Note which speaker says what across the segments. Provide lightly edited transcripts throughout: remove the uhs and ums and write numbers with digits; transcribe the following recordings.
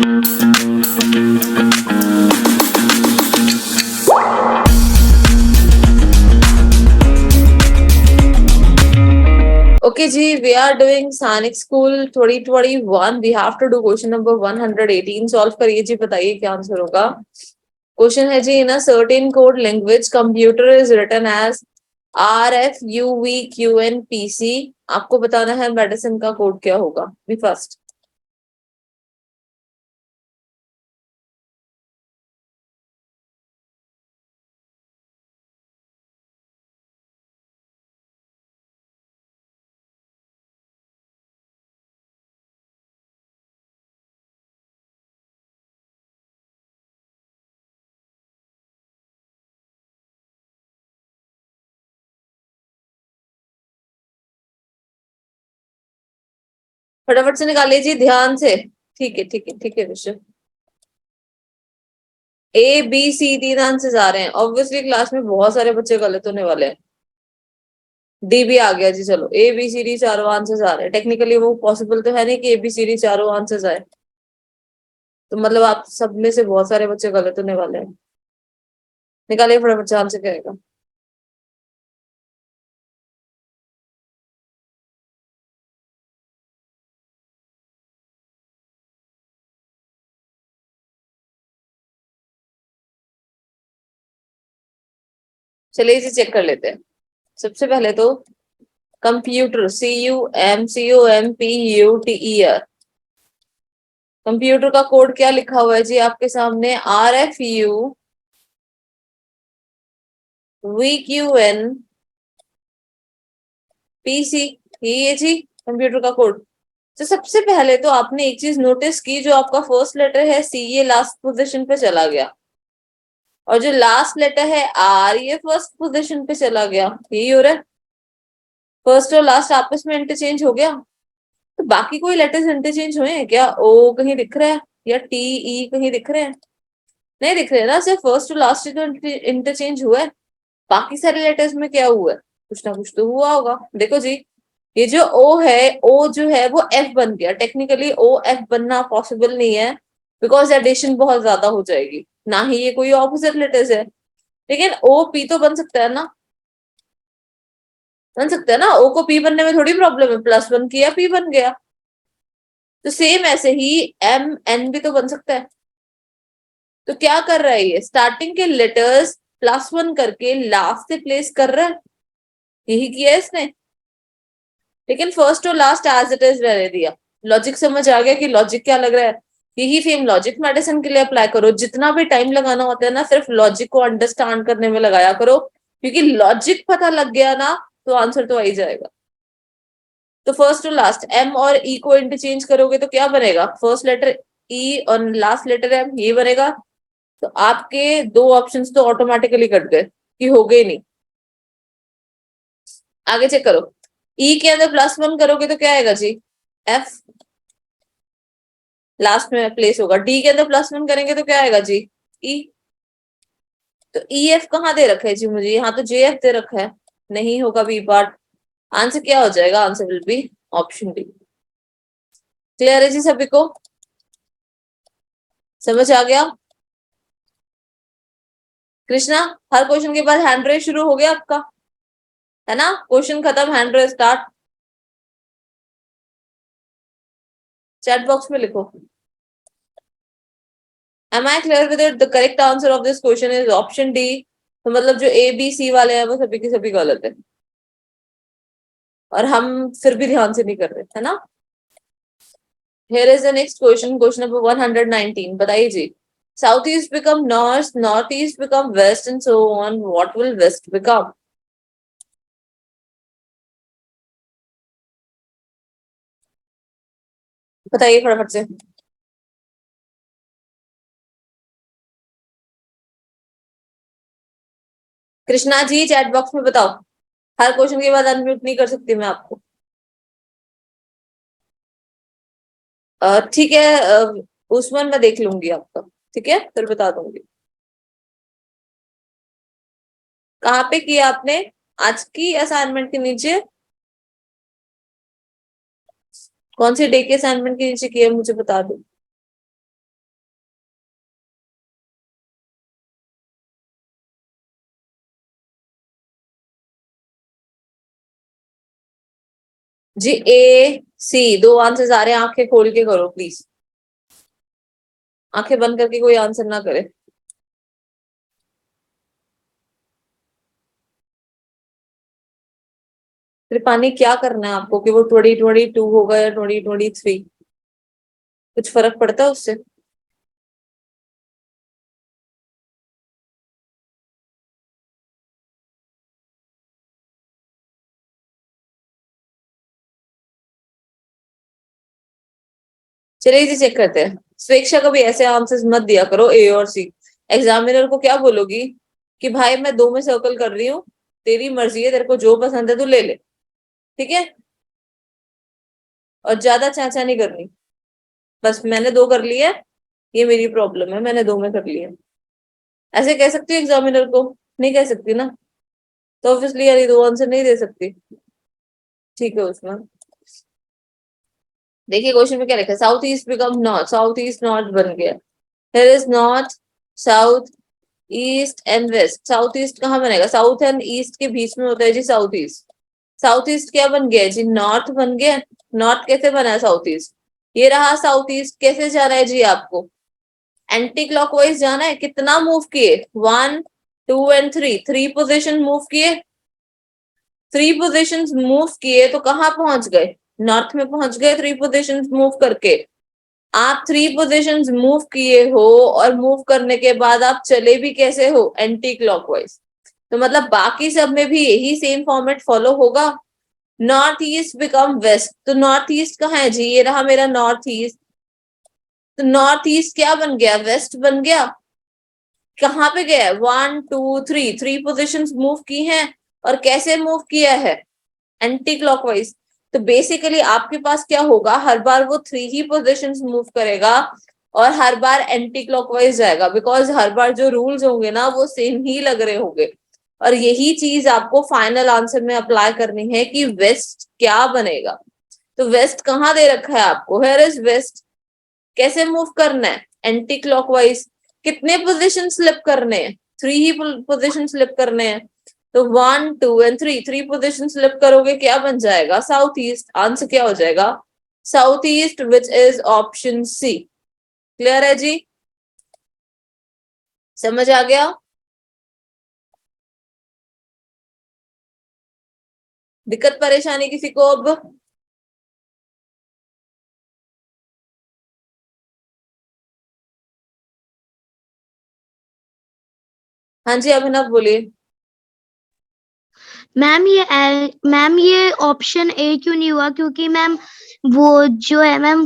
Speaker 1: Okay ji, we are doing Sonic School 2021. We have to do question number 118. Solve करिए जी, बताइए क्या answer होगा. Question है जी, in a certain code language computer is written as RFUVQNPC. आपको बताना है मेडिसिन का कोड क्या होगा. B first. फटाफट से निकालिए जी, ध्यान से. ठीक है ठीक है ठीक है विश्व. ABC तीन आंसर आ रहे हैं. ऑब्वियसली क्लास में बहुत सारे बच्चे गलत होने वाले हैं. डी भी आ गया जी. चलो ABCD चारों आंसर्स आ रहे हैं. टेक्निकली वो पॉसिबल तो है नहीं कि ABCD चारों आंसर्स आए. तो मतलब आप सब में से बहुत सारे बच्चे गलत होने वाले हैं. निकालिए फटाफट से आंसर क्या आएगा. चलिए इसे चेक कर लेते हैं. सबसे पहले तो कंप्यूटर, CUMCOMPUTER. कंप्यूटर का कोड क्या लिखा हुआ है जी आपके सामने. RFUVQNPC. यही है जी कंप्यूटर का कोड. तो सबसे पहले तो आपने एक चीज नोटिस की, जो आपका फर्स्ट लेटर है C, ये लास्ट पोजीशन पे चला गया. और जो लास्ट लेटर है R, ये फर्स्ट पोजीशन पे चला गया. यही हो रहा है. फर्स्ट और लास्ट आपस में इंटरचेंज हो गया. तो बाकी कोई लेटर्स इंटरचेंज हुए हैं क्या. O कहीं दिख रहा है या TE कहीं दिख रहे हैं. नहीं दिख रहे ना. सिर्फ फर्स्ट और लास्ट तो इंटरचेंज हुआ है. बाकी सारे लेटर्स में क्या हुआ है. कुछ ना कुछ तो हुआ होगा. देखो जी, ये जो O है, O जो है वो F बन गया. टेक्निकली OF बनना पॉसिबल नहीं है, बिकॉज एडिशन बहुत ज्यादा हो जाएगी. ना ही ये कोई ऑपोजिट लेटर्स है. लेकिन OP तो बन सकता है ना. बन सकता है ना. O को P बनने में थोड़ी प्रॉब्लम है. +1 किया P बन गया. तो सेम ऐसे ही MN भी तो बन सकता है. तो क्या कर रहा है ये, स्टार्टिंग के लेटर्स +1 करके लास्ट से प्लेस कर रहा है. यही किया है इसने. लेकिन फर्स्ट और लास्ट एज इट इज रहने दिया. लॉजिक समझ आ गया कि लॉजिक क्या लग रहा है. यही सेम लॉजिक मेडिसिन के लिए अप्लाई करो. जितना भी टाइम लगाना होता है ना, सिर्फ लॉजिक को अंडरस्टैंड करने में लगाया करो. क्योंकि लॉजिक पता लग गया ना, तो आंसर तो आ ही जाएगा. तो फर्स्ट और लास्ट M और E को इंटरचेंज करोगे तो क्या बनेगा. फर्स्ट लेटर E और लास्ट लेटर M, ये बनेगा. तो आपके दो ऑप्शंस तो ऑटोमेटिकली कट गए, कि हो गए नहीं. आगे चेक करो. E के अंदर +1 करोगे तो क्या आएगा जी. F लास्ट में प्लेस होगा. D के अंदर +1 करेंगे तो क्या आएगा जी. E. तो EF कहाँ दे रखा है जी मुझे. यहाँ तो JF दे रखा है. नहीं होगा बी पार्ट. आंसर क्या हो जाएगा. Answer will be option D. Clear है जी सभी को. समझ आ गया. कृष्णा, हर क्वेश्चन के बाद हैंड रेज शुरू हो गया आपका, है ना. क्वेश्चन खत्म, hand raise start. Chat box में लिखो. Am I clear with it? The correct answer of this question is option D. तो मतलब जो ABC वाले हैं वो सभी के सभी गलत है. और हम फिर भी ध्यान से नहीं कर रहे, है ना. Here is the next question. Question number 119. बताइए जी. South east become north, north east become west, and so on. What will west become? बताइए फटाफट से. कृष्णा जी चैट बॉक्स में बताओ. हर क्वेश्चन के बाद अनम्यूट नहीं कर सकती मैं आपको. ठीक है. उस्मान मैं देख लूंगी आपका. ठीक है, फिर बता दूंगी. कहाँ पे किया आपने. आज की असाइनमेंट के नीचे. कौन सी डे के असाइनमेंट के नीचे किया मुझे बता दो. जी ए सी, दो आंसर्स आ रहे हैं, आंखें खोल के करो प्लीज, आंखें बंद करके कोई आंसर ना करे। फिर पानी क्या करना है आपको कि वो 2022 होगा या 2023, कुछ फर्क पड़ता है उससे? चलिए जी चेक करते हैं। स्वेच्छा कभी ऐसे आंसर्स मत दिया करो ए और सी। एग्जामिनर को क्या बोलोगी कि भाई मैं दो में सर्कल कर रही हूँ, तेरी मर्जी है, तेरे को जो पसंद है तू ले ले, ठीक है, और ज्यादा चाचा नहीं करनी। बस मैंने दो कर लिया है, ये मेरी प्रॉब्लम है, मैंने दो में कर लिया। ऐसे कह सकती हूँ एग्जामिनर को? नहीं कह सकती ना, तो ऑब्वियसली यार ये दो आंसर नहीं दे सकती। ठीक है उसमें देखिए क्वेश्चन में क्या लिखा है, south east become north, south east north बन गया। Here is north, south, east and west. South east कहाँ बनेगा? साउथ एंड ईस्ट के बीच में होता है जी साउथ ईस्ट। साउथ ईस्ट क्या बन गया जी? नॉर्थ बन गया। नॉर्थ कैसे बना है साउथ ईस्ट? ये रहा साउथ ईस्ट। कैसे जाना है जी आपको? एंटी क्लॉकवाइज जाना है। कितना मूव किए? 1 2 एंड 3, 3 पोजिशन मूव किए। 3 पोजिशन मूव किए तो कहाँ पहुंच गए? नॉर्थ में पहुंच गए 3 पोजिशन मूव करके। आप 3 पोजिशन मूव किए हो और मूव करने के बाद आप चले भी कैसे हो? Anti clockwise. तो मतलब बाकी सब में भी यही सेम फॉर्मेट फॉलो होगा। नॉर्थ ईस्ट बिकम वेस्ट, तो नॉर्थ ईस्ट कहाँ है जी? ये रहा मेरा नॉर्थ ईस्ट। तो नॉर्थ ईस्ट क्या बन गया? वेस्ट बन गया। कहाँ पे गया है? 1 2 3, 3 पोजिशन मूव की हैं। और कैसे मूव किया है? Anti clockwise. तो बेसिकली आपके पास क्या होगा, हर बार वो 3 ही पोजिशन मूव करेगा और हर बार एंटी क्लॉकवाइज जाएगा, बिकॉज हर बार जो रूल्स होंगे ना वो सेम ही लग रहे होंगे। और यही चीज आपको फाइनल आंसर में अप्लाई करनी है कि वेस्ट क्या बनेगा। तो वेस्ट कहाँ दे रखा है आपको? Here is west. कैसे मूव करना है? Anti clockwise. कितने पोजिशन स्लिप करने हैं? 3 ही पोजिशन स्लिप करने हैं। तो 1 2 एंड 3, 3 पोजिशन स्लिप करोगे, क्या बन जाएगा? South east. आंसर क्या हो जाएगा? South east, which is option C. Clear है जी? समझ आ गया? दिक्कत परेशानी किसी को अब? हाँ जी अभिनव बोलिए।
Speaker 2: मैम ये ऑप्शन ए क्यों नहीं हुआ? क्योंकि मैम वो जो है मैम,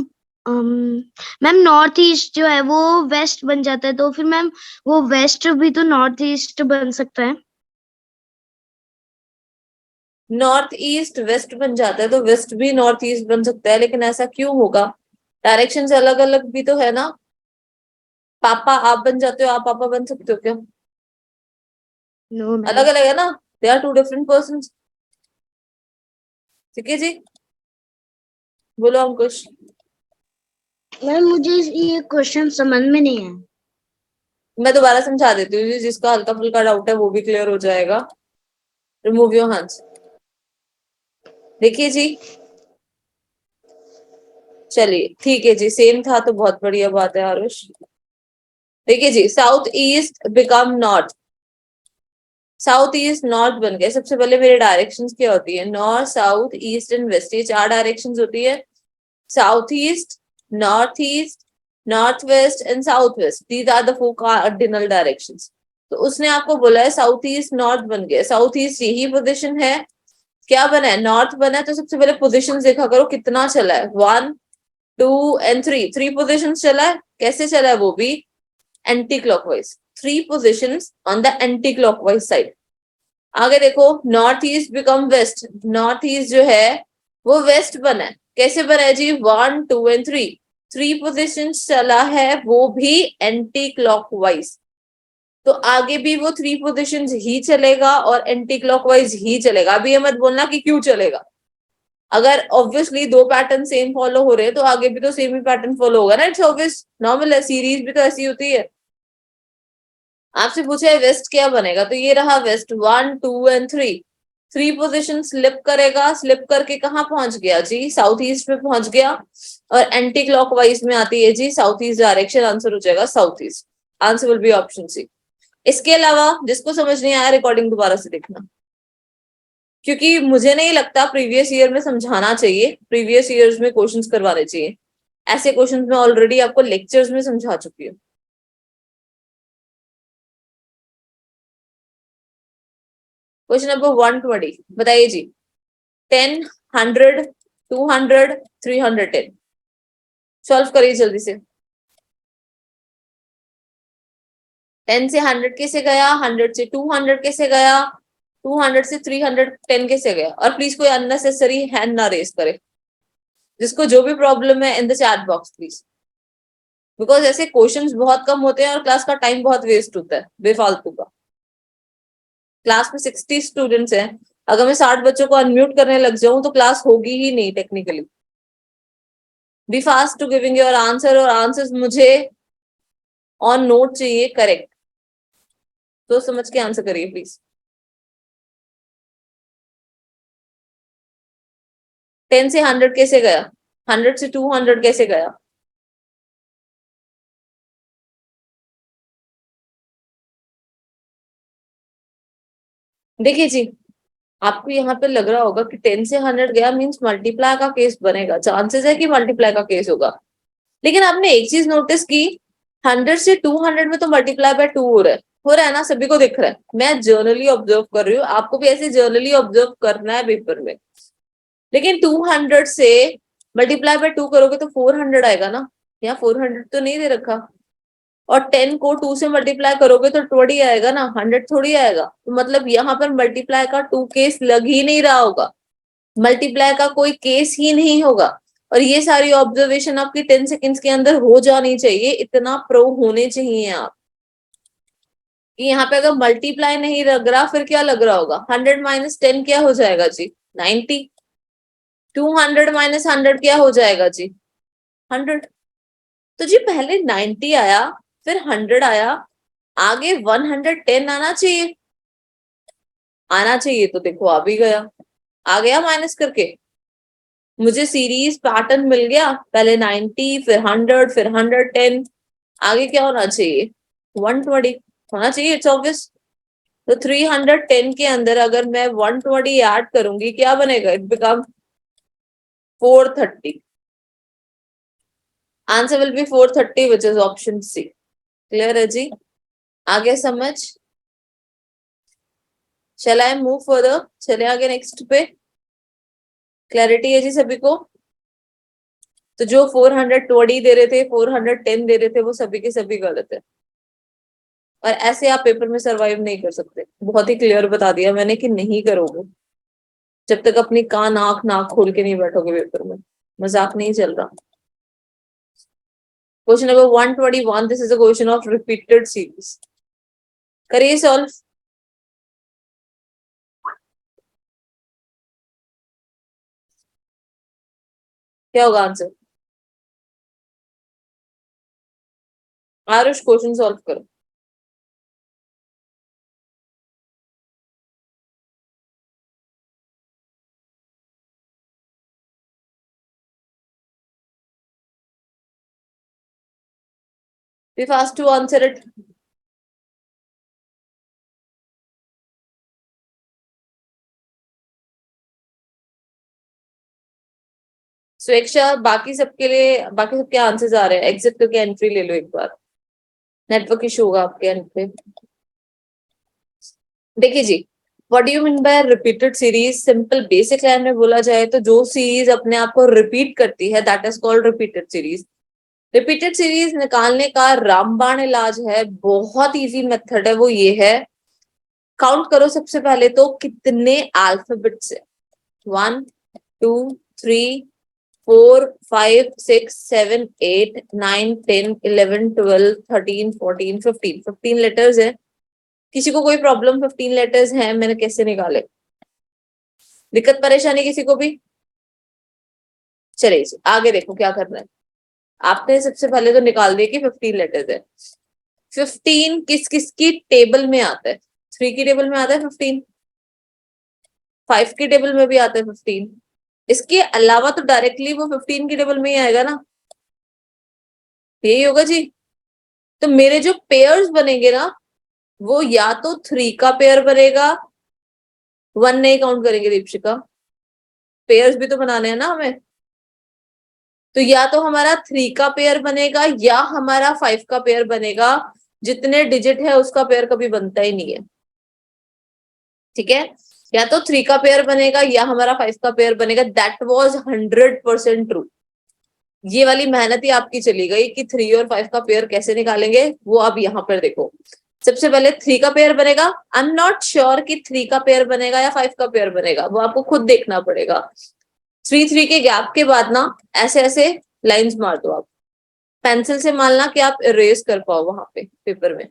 Speaker 2: मैम नॉर्थ ईस्ट जो है वो वेस्ट बन जाता है, तो फिर मैम वो वेस्ट भी तो नॉर्थ ईस्ट बन सकता है।
Speaker 1: नॉर्थ ईस्ट वेस्ट बन जाता है तो वेस्ट भी नॉर्थ ईस्ट बन सकता है, लेकिन ऐसा क्यों होगा? डायरेक्शंस अलग अलग भी तो है ना। पापा आप बन जाते हो, आप पापा बन सकते हो क्या?
Speaker 2: नो
Speaker 1: अलग
Speaker 2: मैम।
Speaker 1: अलग है ना, they are two different person. ठीक है जी, बोलो अंकुश।
Speaker 2: मैम मुझे ये क्वेश्चन समझ में नहीं है।
Speaker 1: मैं दोबारा समझा देती हूँ जी, जिसका हल्का फुल्का डाउट है वो भी क्लियर हो जाएगा। Remove your hands. देखिए जी, चलिए ठीक है जी, सेम था तो बहुत बढ़िया बात है आरुष। देखिए जी, south east become north. South east north बन गए। सबसे पहले मेरे डायरेक्शंस क्या होती है? North, south, east and west, ये 4 डायरेक्शंस होती है। South east, north east, north west and south west, these are the 4 cardinal directions. तो उसने आपको बोला है साउथ ईस्ट नॉर्थ बन गया। साउथ ईस्ट यही पोजिशन है। क्या बना है? नॉर्थ बना है। तो सबसे पहले पोजिशन देखा करो कितना चला है। 1 2 एंड 3, 3 पोजिशन चला है। कैसे चला है वो भी? Anti clockwise. 3 position on the anti clockwise side. आगे देखो, north east become west. North east जो है वो वेस्ट बना है। कैसे बना है जी? 1 2 एंड 3, 3 पोजिशन चला है, वो भी एंटी क्लॉकवाइज। तो आगे भी वो 3 पोजिशन ही चलेगा और एंटी क्लॉकवाइज ही चलेगा। अभी ये मत बोलना कि क्यों चलेगा। अगर ऑब्वियसली दो पैटर्न सेम फॉलो हो रहे हैं तो आगे भी तो सेम ही पैटर्न फॉलो होगा ना। इट्स ऑब्वियस, नॉर्मल है, सीरीज भी तो ऐसी होती है। आपसे पूछा है वेस्ट क्या बनेगा, तो ये रहा वेस्ट। 1 2 एंड 3, 3 पोजीशन स्लिप करेगा, स्लिप करके कहाँ पहुंच गया जी, साउथ ईस्ट में पहुंच गया, और एंटी क्लॉकवाइज में आती है जी साउथ ईस्ट डायरेक्शन, आंसर हो जाएगा south east. Answer will be option C. इसके अलावा जिसको समझ नहीं आया रिकॉर्डिंग दोबारा से देखना, क्योंकि मुझे नहीं लगता प्रीवियस ईयर में समझाना चाहिए, प्रीवियस ईयर्स में क्वेश्चंस करवाने चाहिए, ऐसे क्वेश्चंस मैं ऑलरेडी आपको लेक्चर्स में समझा चुकी हूँ। क्वेश्चन नंबर 120 बताइए जी, 10, 100, 200, 310, सॉल्व करिए जल्दी से। 10 से 100 कैसे गया, 100 से 200 कैसे गया, 200 से 310 कैसे गया, और प्लीज कोई अननेसेसरी हैंड ना रेस करे, जिसको जो भी प्रॉब्लम है in the chat box please, because ऐसे क्वेश्चंस बहुत कम होते हैं और क्लास का टाइम बहुत वेस्ट होता है बेफालतू का। क्लास में 60 स्टूडेंट्स हैं, अगर मैं 60 बच्चों को अनम्यूट करने लग जाऊं तो क्लास होगी ही नहीं technically. Be fast to giving your answer, और आंसर्स मुझे ऑन नोट चाहिए करेक्ट, तो समझ के आंसर करिए प्लीज। 10 से 100 कैसे गया, 100 से 200 कैसे गया, देखिए जी, आपको यहाँ पे लग रहा होगा कि 10 से 100 गया मीन्स मल्टीप्लाई का केस बनेगा, चांसेस है कि मल्टीप्लाई का केस होगा, लेकिन आपने एक चीज नोटिस की, 100 से 200 में तो मल्टीप्लाई बाय 2 हो रहा है ना, सभी को दिख रहा है, मैं जर्नली ऑब्जर्व कर रही हूँ, आपको भी ऐसे जर्नली ऑब्जर्व करना है पेपर में। लेकिन 200 से मल्टीप्लाई बाय 2 करोगे तो 400 आएगा ना, यहाँ 400 तो नहीं दे रखा, और 10 को 2 से मल्टीप्लाई करोगे तो 20 आएगा ना, 100 थोड़ी आएगा, तो मतलब यहाँ पर मल्टीप्लाई का 2 केस लग ही नहीं रहा होगा, मल्टीप्लाई का कोई केस ही नहीं होगा। और ये सारी ऑब्जर्वेशन आपकी 10 सेकेंड्स के अंदर हो जानी चाहिए, इतना प्रो होने चाहिए आप कि यहाँ पे अगर मल्टीप्लाई नहीं लग रहा फिर क्या लग रहा होगा, 100 माइनस 10 क्या हो जाएगा जी, 90, 200 माइनस 100 क्या हो जाएगा जी, 100। तो जी पहले 90 आया, फिर 100 आया, आगे 110 आना चाहिए, आना चाहिए, तो देखो आ भी गया, आ गया माइनस करके, मुझे सीरीज पैटर्न मिल गया, पहले 90 फिर 100 फिर 110, आगे क्या होना चाहिए, 120 होना चाहिए, इट्स ऑब्वियस। तो 310 के अंदर अगर मैं 120 ऐड करूंगी क्या बनेगा, it become 430, answer will be 430 which is option C. Clear है जी, आगे समझ, चल आई मूव फर्दर, चले आगे नेक्स्ट पे, क्लैरिटी है जी सभी को। तो जो 420 दे रहे थे, 410 दे रहे थे, वो सभी के सभी गलत है, और ऐसे आप पेपर में सरवाइव नहीं कर सकते, बहुत ही क्लियर बता दिया मैंने कि नहीं करोगे जब तक अपनी कान आंख नाक खोल के नहीं बैठोगे पेपर में, मजाक नहीं चल रहा। Question number 121, this is a question of repeated series, करिए सॉल्व। क्या होगा आंसर, आरुष क्वेश्चन सॉल्व करो। Be fast to answer it. स्वेच्छा, बाकी सबके लिए, बाकी सबके आंसर्स आ रहे हैं, एग्जिट करके एंट्री ले लो एक बार, नेटवर्क इशू होगा आपके एंड पे। देखिए जी, what do you mean by repeated series, simple basic line में बोला जाए तो जो सीरीज अपने आप को रिपीट करती है that is called repeated series. Repeated series निकालने का रामबाण इलाज है, बहुत इजी मेथड है, वो ये है, काउंट करो सबसे पहले तो कितने अल्फाबेट्स है, 1 2 3 4 5 6 7 8 9 10 11 12 13 14 15, 15 लेटर्स है। किसी को कोई प्रॉब्लम 15 लेटर्स हैं मैंने कैसे निकाले, दिक्कत परेशानी किसी को भी, चलिए आगे देखो क्या करना है। आपने सबसे पहले तो निकाल दिया कि 15 लेटर्स है, 15 किस किस की टेबल में आता है, 3 की टेबल में आता है 15, 5 की टेबल में भी आता है 15। इसके अलावा तो डायरेक्टली वो 15 की टेबल में ही आएगा ना, यही होगा जी। तो मेरे जो पेयर्स बनेंगे ना, वो या तो 3 का पेयर बनेगा, 1 नहीं काउंट करेंगे दीपशिका, पेयर्स भी तो बनाने हैं ना हमें। तो या तो हमारा 3 का पेयर बनेगा या हमारा 5 का पेयर बनेगा। जितने डिजिट है उसका पेयर कभी बनता ही नहीं है, ठीक है। या तो 3 का पेयर बनेगा या हमारा 5 का पेयर बनेगा। That was 100% true. ये वाली मेहनत ही आपकी चली गई कि 3 और 5 का पेयर कैसे निकालेंगे, वो अब यहाँ पर देखो। सबसे पहले 3 का पेयर बनेगा। आई एम नॉट श्योर कि 3 का पेयर बनेगा या 5 का पेयर बनेगा, वो आपको खुद देखना पड़ेगा। 3 के गैप के बाद ना ऐसे ऐसे लाइंस मार दो आप, पेंसिल से मारना कि आप इरेज कर पाओ वहां पे पेपर में।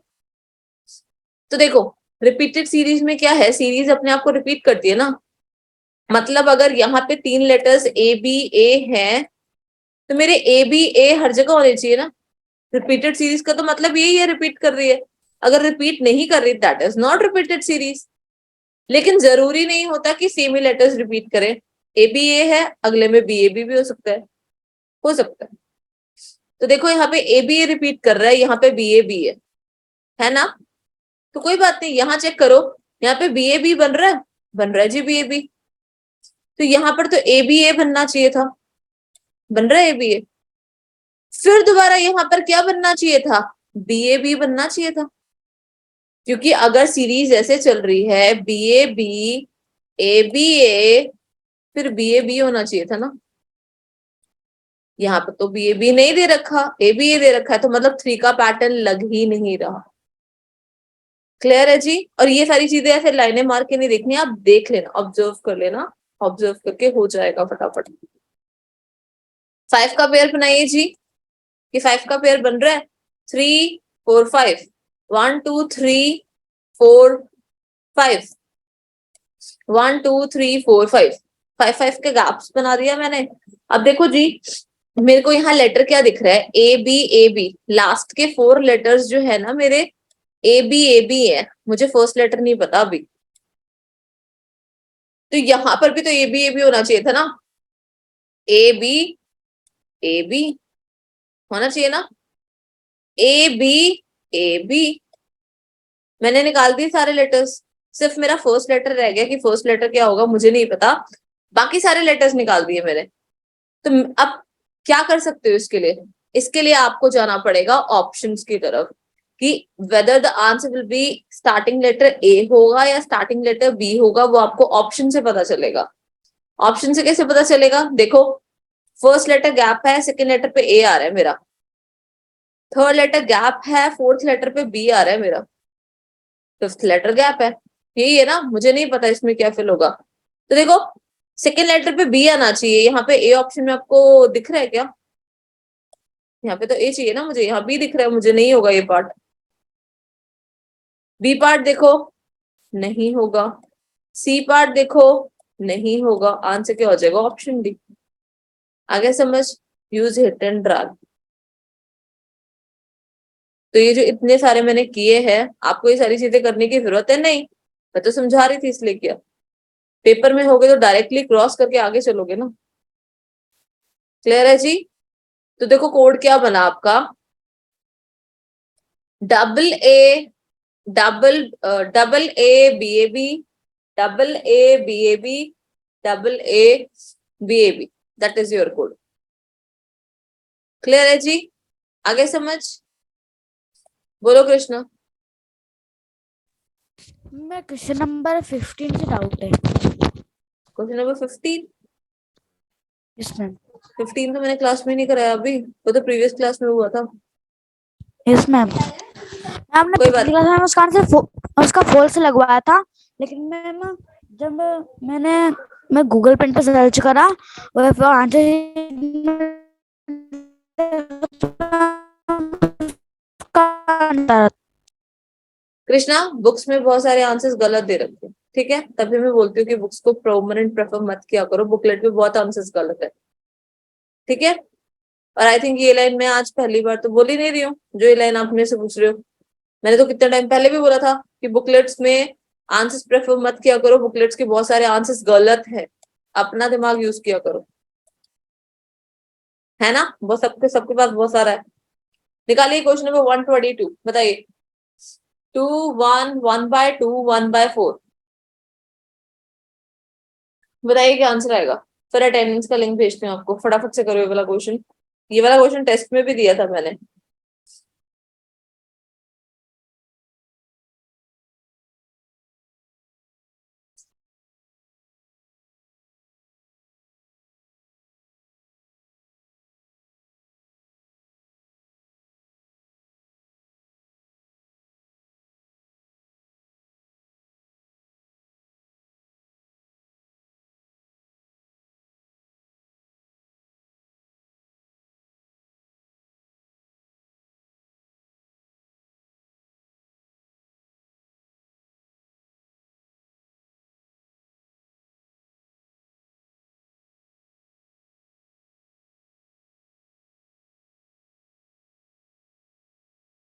Speaker 1: तो देखो रिपीटेड सीरीज में क्या है, सीरीज अपने आप को रिपीट करती है ना। मतलब अगर यहाँ पे 3 लेटर्स ए बी ए हैं, तो मेरे ए बी ए हर जगह होने चाहिए ना। रिपीटेड सीरीज का तो मतलब यही है, रिपीट कर रही है। अगर रिपीट नहीं कर रही that is not repeated series. लेकिन जरूरी नहीं होता कि सेम ही लेटर्स रिपीट करें। ए बी ए है, अगले में बी ए बी भी हो सकता है, हो सकता है। तो देखो यहाँ पे ए बी ए रिपीट कर रहा है, यहाँ पे बी ए बी है ना। तो कोई बात नहीं, यहाँ चेक करो, यहाँ पे बी ए बी बन रहा है, बन रहा है जी बी ए बी। तो यहाँ पर तो ए बी ए बनना चाहिए था, बन रहा है ए बी ए। फिर दोबारा यहाँ पर क्या बनना चाहिए था, बी ए बी बनना चाहिए था। क्योंकि अगर सीरीज ऐसे चल रही है बी ए बी ए, फिर बी ए बी होना चाहिए था ना। यहाँ पर तो बी ए बी नहीं दे रखा, ए बी ए दे रखा है, तो मतलब 3 का पैटर्न लग ही नहीं रहा। क्लियर है जी। और ये सारी चीजें ऐसे लाइनें मार के नहीं देखनी, आप देख लेना, ऑब्जर्व कर लेना, ऑब्जर्व करके हो जाएगा फटाफट। 5 का पेयर बनाइए जी, कि 5 का पेयर बन रहा है 3 4 5, 1 2 3 4 5, 1 2 3 4 5, 5 के गैप्स बना दिया मैंने। अब देखो जी, मेरे को यहाँ लेटर क्या दिख रहा है, ए बी। लास्ट के 4 लेटर्स जो है ना मेरे ए बी है, मुझे फर्स्ट लेटर नहीं पता अभी। तो यहाँ पर भी तो ए बी होना चाहिए था ना, ए बी होना चाहिए ना, ए बी। मैंने निकाल दिए सारे लेटर्स, सिर्फ मेरा फर्स्ट लेटर रह गया कि फर्स्ट लेटर क्या होगा मुझे नहीं पता। बाकी सारे लेटर्स निकाल दिए मैंने। तो अब क्या कर सकते हो इसके लिए, इसके लिए आपको जाना पड़ेगा ऑप्शंस की तरफ, कि whether the answer will be starting letter A होगा या स्टार्टिंग लेटर बी होगा, वो आपको ऑप्शन से पता चलेगा। ऑप्शन से कैसे पता चलेगा, देखो फर्स्ट लेटर गैप है, सेकेंड लेटर पे ए आ रहा है मेरा, थर्ड लेटर गैप है, फोर्थ लेटर पे बी आ रहा है मेरा, फिफ्थ लेटर गैप है। यही है ना, मुझे नहीं पता इसमें क्या फिल होगा। तो देखो सेकेंड लेटर पे बी आना चाहिए, यहाँ पे ए ऑप्शन में आपको दिख रहा है क्या, यहाँ पे तो ए चाहिए ना मुझे, यहाँ बी दिख रहा है मुझे, नहीं होगा ये पार्ट। बी पार्ट देखो नहीं होगा, सी पार्ट देखो नहीं होगा, आंसर क्या हो जाएगा, ऑप्शन डी। आगे समझ, यूज हिट एंड ड्रैग। तो ये जो इतने सारे मैंने किए हैं, आपको ये सारी चीजें करने की जरूरत है नहीं, मैं तो समझा रही थी इसलिए किया। पेपर में होगे तो डायरेक्टली क्रॉस करके आगे चलोगे ना। क्लियर है जी। तो देखो कोड क्या बना आपका, double A double double A B A B, double A B A B, double A B A B, that is your code. Clear है जी, आगे समझ, बोलो कृष्णा।
Speaker 3: मैं क्वेश्चन नंबर 15 से डाउट है।
Speaker 1: Question number 15?
Speaker 3: Yes ma'am.
Speaker 1: 15 तो मैंने क्लास में नहीं कराया अभी, वो तो प्रीवियस क्लास में हुआ था।
Speaker 3: यस मैम, हमने
Speaker 1: कोई बात
Speaker 3: पिछली क्लास में उसका आंसर उसका फॉल्स लगवाया था, लेकिन मैम जब मैं गूगल पेन पे सर्च करा और आंसर
Speaker 1: कृष्णा, बुक्स में बहुत सारे आंसर्स गलत दे रखे हैं, ठीक है, तभी मैं बोलती हूँ कि बुक्स को परमानेंट प्रेफर मत किया करो, बुकलेट में बहुत आंसर्स गलत है, ठीक है। और आई थिंक ये लाइन मैं आज पहली बार तो बोल ही नहीं रही हूँ, जो ये लाइन आप मेरे से पूछ रहे हो। मैंने तो कितने टाइम पहले भी बोला था कि बुकलेट्स में आंसर्स प्रेफर मत किया करो, बुकलेट्स के बहुत सारे आंसर्स गलत है, अपना दिमाग यूज किया करो, है ना। वो सबके पास बहुत सारा है। निकालिए क्वेश्चन नंबर 122, बताइए। 2 1 1/2 1/4, बताइए क्या आंसर आएगा। फिर अटेंडेंस का लिंक भेजते हैं आपको, फटाफट से करो ये वाला क्वेश्चन। ये वाला क्वेश्चन टेस्ट में भी दिया था मैंने।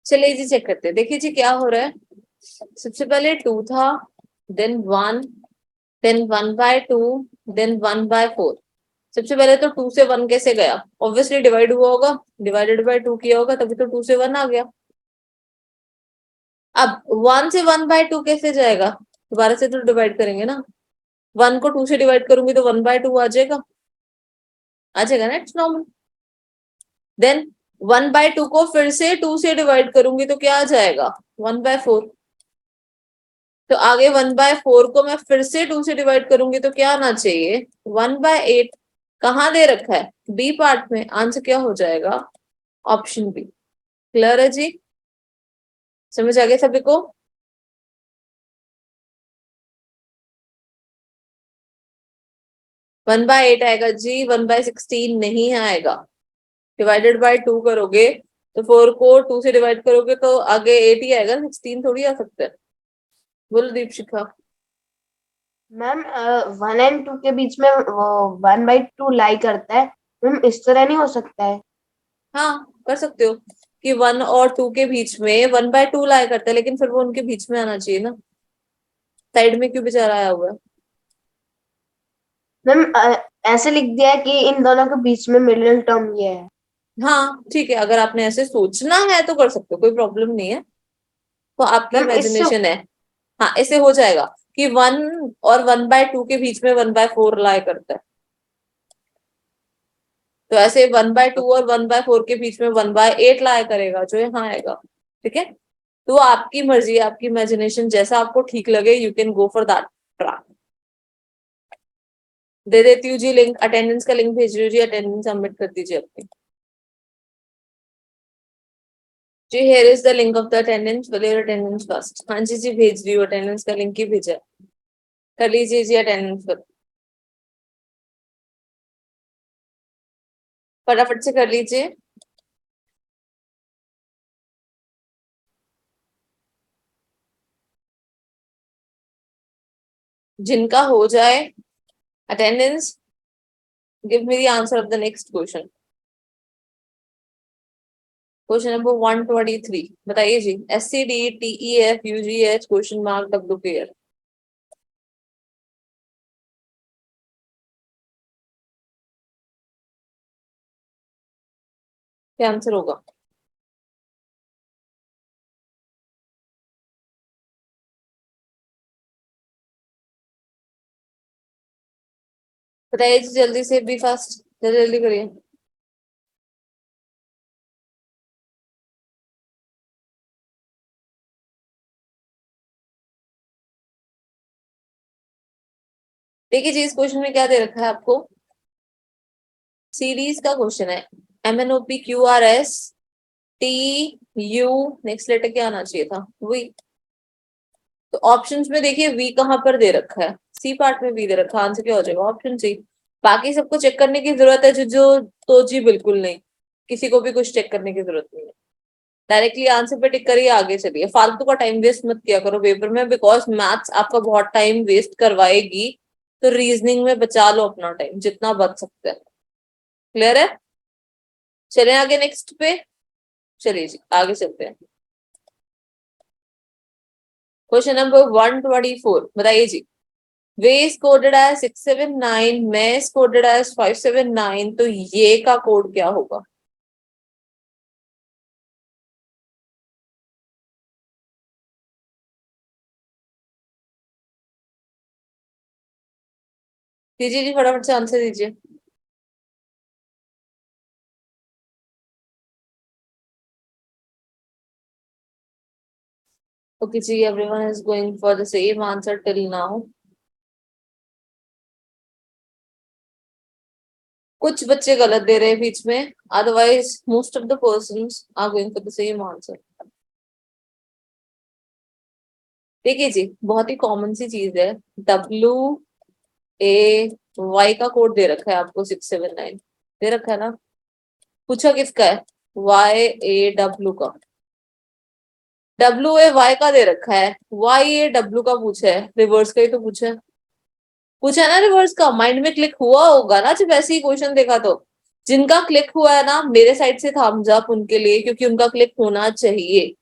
Speaker 1: चलिए जी चेक करते हैं, देखिए जी क्या हो रहा है। सबसे पहले 2 था, देन 1, देन 1/2, देन 1/4। सबसे पहले तो 2 से 1 कैसे गया, ऑब्वियसली डिवाइड हुआ होगा, डिवाइडेड बाय 2 किया होगा, तभी तो 2 से 1 आ गया। अब 1 से 1/2 कैसे जाएगा, दोबारा से तो डिवाइड करेंगे ना। 1 को 2 से डिवाइड करूंगी तो 1/2 आ जाएगा ना, इट्स नॉर्मल। देन 1/2 को फिर से 2 से डिवाइड करूंगी तो क्या आ जाएगा, 1/4। तो आगे 1/4 को मैं फिर से 2 से डिवाइड करूंगी तो क्या आना चाहिए, 1/8। कहाँ दे रखा है, बी पार्ट में। आंसर क्या हो जाएगा, ऑप्शन बी। क्लियर है जी, समझ आ गया सभी को। 1/8 आएगा जी, 1/16 नहीं आएगा। डिवाइडेड बाय 2 करोगे तो 4 को 2 से डिवाइड करोगे तो आगे 8 ही आएगा, 16 थोड़ी आ सकता है। बोलो दीपशिखा।
Speaker 4: मैम 1 एंड 2 के बीच में वो 1/2 लाई करता है। मैम इस तरह नहीं हो सकता है।
Speaker 1: हाँ कर सकते हो कि 1 और 2 के बीच में 1/2 लाया करता है, लेकिन फिर वो उनके बीच में आना चाहिए ना, साइड में क्यों बेचारा आया हुआ है।
Speaker 4: मैम ऐसे लिख दिया है कि इन दोनों के बीच में मिडिल टर्म ये है।
Speaker 1: हाँ ठीक है, अगर आपने ऐसे सोचना है तो कर सकते हो, कोई प्रॉब्लम नहीं है, तो आपकी
Speaker 4: मैम इससे
Speaker 1: इमेजिनेशन है। हाँ ऐसे हो जाएगा कि 1 और 1/2 के बीच में 1/4 लाया करता है, तो ऐसे 1/2 और 1/4 के बीच में 1/8 लाया करेगा, जो यहाँ आएगा। ठीक है, तो आपकी मर्जी, आपकी इमेजिनेशन, जैसा आपको ठीक लगे, you can go for that track. दे देती हूँ जी लिंक, अटेंडेंस का लिंक भेज रही हूँ जी, अटेंडेंस सबमिट कर दीजिए अपनी जी। Here is the link of the attendance, will your attendance first. हाँ जी जी भेज रही हूँ, अटेंडेंस का लिंक ही भेजा, कर लीजिए जी अटेंडेंस फटाफट से कर लीजिए। जिनका हो जाए attendance, give me the answer of the next question. Question number 123, बताइए जी। SCD TEF UGH question mark WPR, क्या आंसर होगा। बताइए जी जल्दी से, बी फास्ट, जल्दी जल्दी करिए। देखिए जी इस क्वेश्चन में क्या दे रखा है आपको, सीरीज का क्वेश्चन है। MNOPQRSTU, नेक्स्ट लेटर क्या आना चाहिए था, वी। तो ऑप्शंस में देखिए वी कहाँ पर दे रखा है, सी पार्ट में वी दे रखा है, आंसर क्या हो जाएगा, ऑप्शन सी। बाकी सबको चेक करने की जरूरत है जो तो जी बिल्कुल नहीं, किसी को भी कुछ चेक करने की जरूरत नहीं है, डायरेक्टली आंसर पे टिक करिए, आगे चलिए। फालतू का टाइम वेस्ट मत किया करो पेपर में, बिकॉज मैथ्स आपका बहुत टाइम वेस्ट करवाएगी, तो रीजनिंग में बचा लो अपना टाइम जितना बच सकता है। क्लियर है, चले आगे नेक्स्ट पे, चलिए जी आगे चलते हैं। क्वेश्चन नंबर 124 बताइए जी। वे इज कोडेड एज 679, मैं इज कोडेड एज 579, तो ये का कोड क्या होगा? दीजिए जी, फटाफट से आंसर दीजिए। Okay, ji, everyone is going for the same answer till now. कुछ बच्चे गलत दे रहे हैं बीच में, otherwise most of the persons are going for the same answer. देखिए जी, बहुत ही कॉमन सी चीज है। WAY का कोड दे रखा है आपको 679, दे रखा है ना। पूछा किसका है? YAW का। WAY का दे रखा है, YAW का पूछा है, रिवर्स का ही तो पूछा है। पूछा है ना रिवर्स का, माइंड में क्लिक हुआ होगा ना जब ऐसे ही क्वेश्चन देखा तो। जिनका क्लिक हुआ है ना, मेरे साइड से थम्स अप उनके लिए, क्योंकि उनका क्लिक होना चाहिए।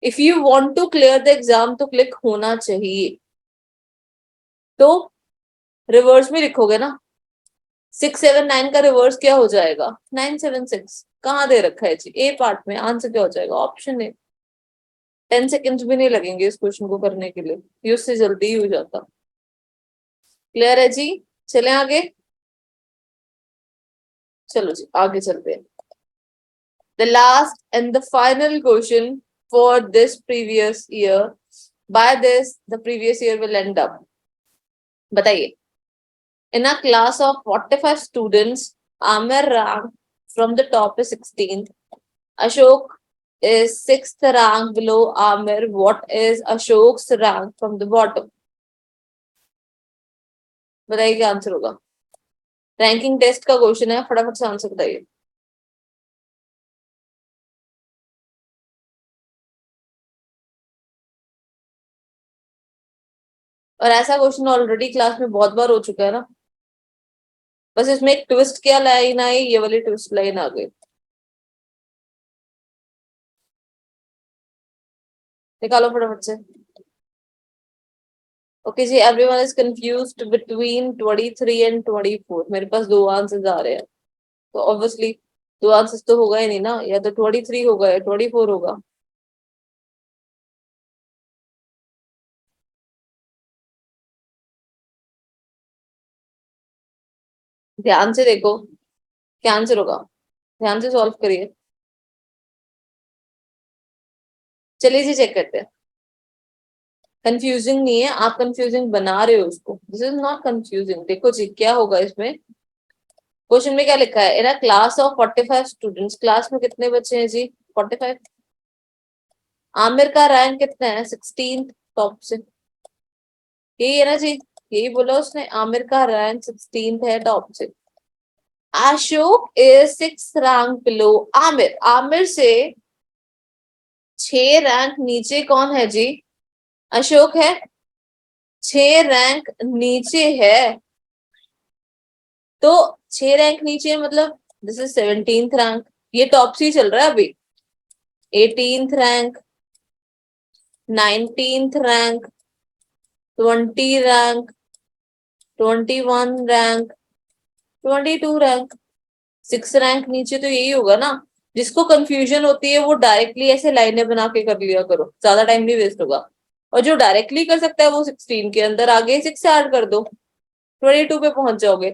Speaker 1: If you want to clear the exam तो क्लिक होना चाहिए। तो रिवर्स में लिखोगे ना, 679 का रिवर्स क्या हो जाएगा? 976। कहाँ दे रखा है जी? ए पार्ट में। आंसर क्या हो जाएगा? Option A. 10 सेकेंड्स भी नहीं लगेंगे इस क्वेश्चन को करने के लिए, ये उससे जल्दी ही हो जाता। क्लियर है जी? चले आगे। चलो जी आगे चलते हैं। The last and the final question for this previous year. By this, the previous year will end up. बताइए। In a class of 45 students, Amir rank from the top is 16th. Ashok is 6th rank below Amir. What is Ashok's rank from the bottom? बताइए क्या answer होगा? Ranking test का question है, फटाफट से answer बताइए। और ऐसा क्वेश्चन ऑलरेडी क्लास में बहुत बार हो चुका है ना, बस इसमें एक ट्विस्ट क्या लाइन आई, ये वाली ट्विस्ट लाइन आ गई। निकालो फटाफट से। ओके जी, everyone is confused between 23 and 24। मेरे पास दो आंसर्स आ रहे हैं, तो ऑब्वियसली दो आंसर्स तो होगा ही नहीं ना, या तो 23 होगा या 24 होगा। ध्यान से देखो क्या आंसर होगा, ध्यान से सॉल्व करिए। चलिए जी चेक करते हैं। कंफ्यूजिंग नहीं है, आप कंफ्यूजिंग बना रहे हो उसको। This is not confusing. देखो जी क्या होगा इसमें। क्वेश्चन में क्या लिखा है? In a class of 45 students, class में कितने बच्चे हैं जी? 45। आमिर का रैंक कितना है? 16 टॉप से। यही है ना जी, यही बोला उसने, आमिर का रैंक 16 है टॉप से। Ashok is 6 rank below Aamir. Aamir से 6 रैंक नीचे कौन है जी? अशोक है। 6 रैंक नीचे है, तो 6 रैंक नीचे मतलब दिस इज 17th रैंक। ये टॉप से ही चल रहा है अभी। 18th rank, 19th rank, 20 rank, 21 rank, 22 rank. 6 rank नीचे तो यही होगा ना। जिसको कंफ्यूजन होती है वो डायरेक्टली ऐसे लाइनें बना के कर लिया करो, ज्यादा टाइम नहीं वेस्ट होगा। और जो डायरेक्टली कर सकता है वो 16 के अंदर आगे 6 ऐड कर दो, 22 पे पहुंच जाओगे।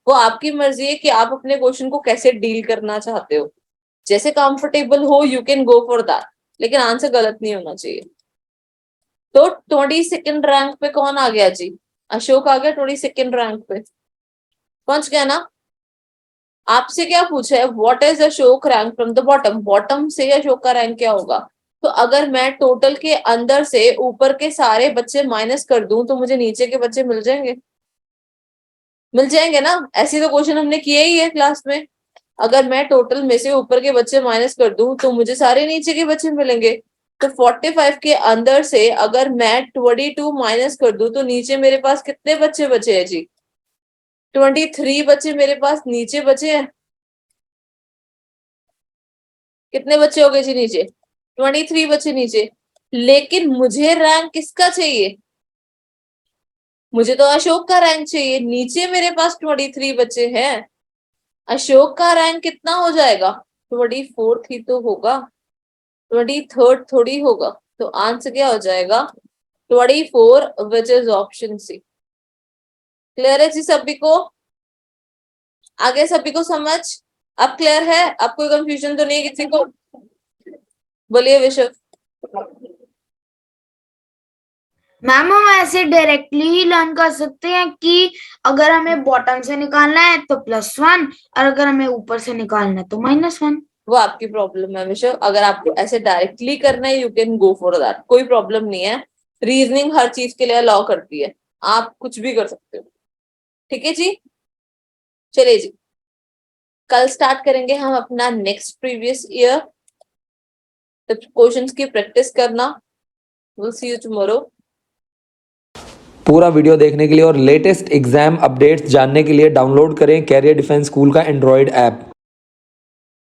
Speaker 1: वो आपकी मर्जी है कि आप अपने क्वेश्चन को कैसे डील करना चाहते हो। जैसे कंफर्टेबल हो you can go for that, लेकिन आंसर गलत नहीं होना चाहिए। तो 22nd रैंक पे कौन आ गया जी? अशोक आ गया 22nd रैंक पे, पहुंच गया ना। आपसे क्या पूछा है? What is Ashok rank from the bottom? Bottom से अशोक का रैंक क्या होगा? तो अगर मैं टोटल के अंदर से ऊपर के सारे बच्चे माइनस कर दूं तो मुझे नीचे के बच्चे मिल जाएंगे, मिल जाएंगे ना। ऐसी तो क्वेश्चन हमने किए ही है क्लास में। अगर मैं टोटल में से ऊपर के बच्चे माइनस कर दूं तो मुझे सारे नीचे के बच्चे मिलेंगे। तो 45 के अंदर से अगर मैं 22 माइनस कर दूं तो नीचे मेरे पास कितने बच्चे बचे हैं जी? 23 बच्चे मेरे पास नीचे बचे हैं। कितने बच्चे हो गए जी नीचे? 23 बच्चे नीचे। लेकिन मुझे रैंक किसका चाहिए? मुझे तो अशोक का रैंक चाहिए। नीचे मेरे पास 23 बचे हैं। अशोक का रैंक कितना हो जाएगा? 24 ही तो होगा, 23 थोड़ी होगा। तो आंसर क्या हो जाएगा? 24, which is option C. Clear है जी सभी को? आगे सभी को समझ? अब क्लियर है? अब कोई कंफ्यूजन तो नहीं है किसी को? बोलिए विश्व।
Speaker 3: मैम हम ऐसे डायरेक्टली ही लर्न कर सकते हैं कि अगर हमें बॉटम से निकालना है तो +1 और अगर हमें ऊपर से निकालना है तो -1।
Speaker 1: वो आपकी प्रॉब्लम है विश्व। अगर आपको ऐसे डायरेक्टली करना है, you can go for that, कोई प्रॉब्लम नहीं है। रीजनिंग हर चीज के लिए अलाउ करती है, आप कुछ भी कर सकते हो। ठीक है जी, चलिए जी, कल स्टार्ट करेंगे हम अपना नेक्स्ट प्रीवियस ईयर। तो क्वेश्चंस की प्रैक्टिस करना। Will see you tomorrow.
Speaker 5: पूरा वीडियो देखने के लिए और लेटेस्ट एग्जाम अपडेट्स जानने के लिए डाउनलोड करें कैरियर डिफेंस स्कूल का एंड्रॉयड ऐप।